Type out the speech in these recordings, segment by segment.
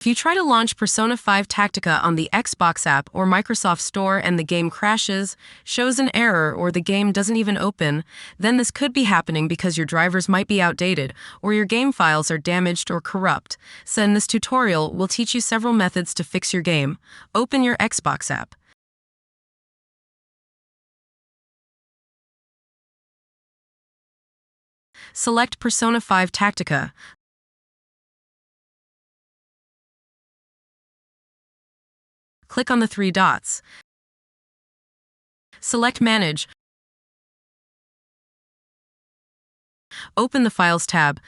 If you try to launch Persona 5 Tactica on the Xbox app or Microsoft Store and the game crashes, shows an error, or the game doesn't even open, then this could be happening because your drivers might be outdated or your game files are damaged or corrupt. So in this tutorial, we'll teach you several methods to fix your game. Open your Xbox app. Select Persona 5 Tactica. Click on the three dots. Select Manage. Open the Files tab.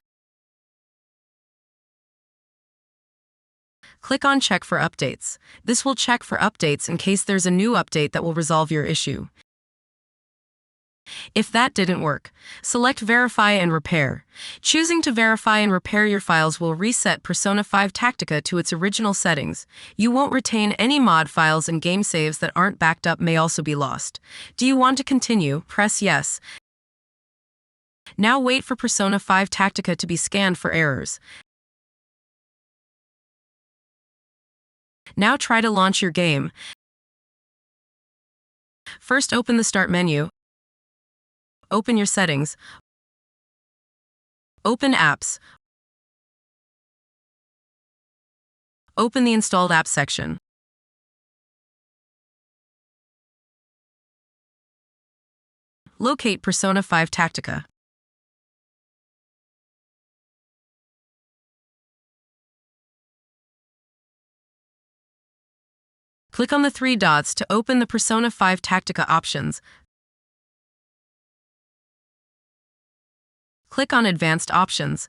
Click on Check for Updates. This will check for updates in case there's a new update that will resolve your issue. If that didn't work, select Verify and Repair. Choosing to verify and repair your files will reset Persona 5 Tactica to its original settings. You won't retain any mod files, and game saves that aren't backed up may also be lost. Do you want to continue? Press Yes. Now wait for Persona 5 Tactica to be scanned for errors. Now try to launch your game. First, open the Start menu. Open your settings. Open Apps. Open the Installed Apps section. Locate Persona 5 Tactica. Click on the three dots to open the Persona 5 Tactica options. Click on Advanced Options.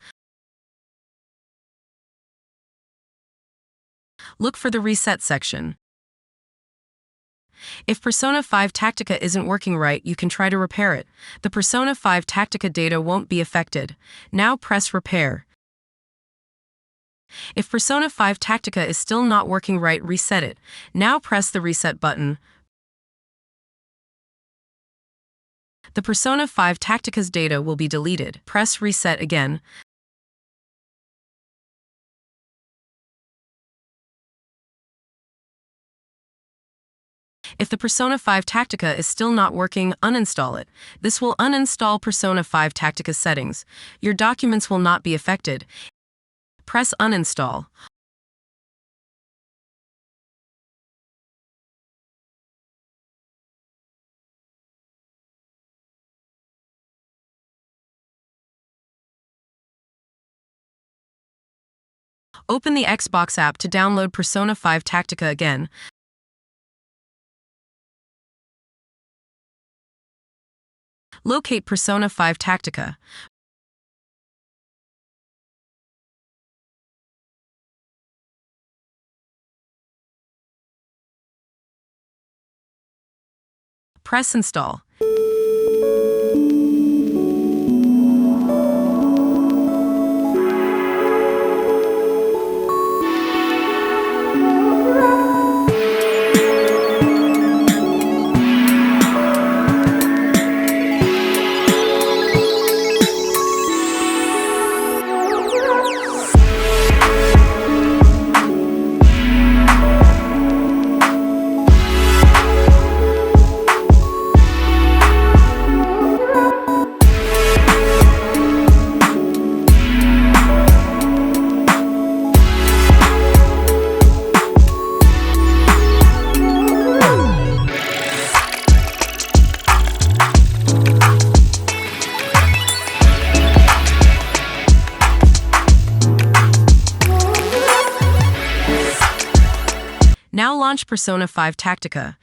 Look for the Reset section. If Persona 5 Tactica isn't working right, you can try to repair it. The Persona 5 Tactica data won't be affected. Now press Repair. If Persona 5 Tactica is still not working right, reset it. Now press the Reset button. The Persona 5 Tactica's data will be deleted. Press Reset again. If the Persona 5 Tactica is still not working, uninstall it. This will uninstall Persona 5 Tactica's settings. Your documents will not be affected. Press Uninstall. Open the Xbox app to download Persona 5 Tactica again. Locate Persona 5 Tactica. Press Install. Now launch Persona 5 Tactica.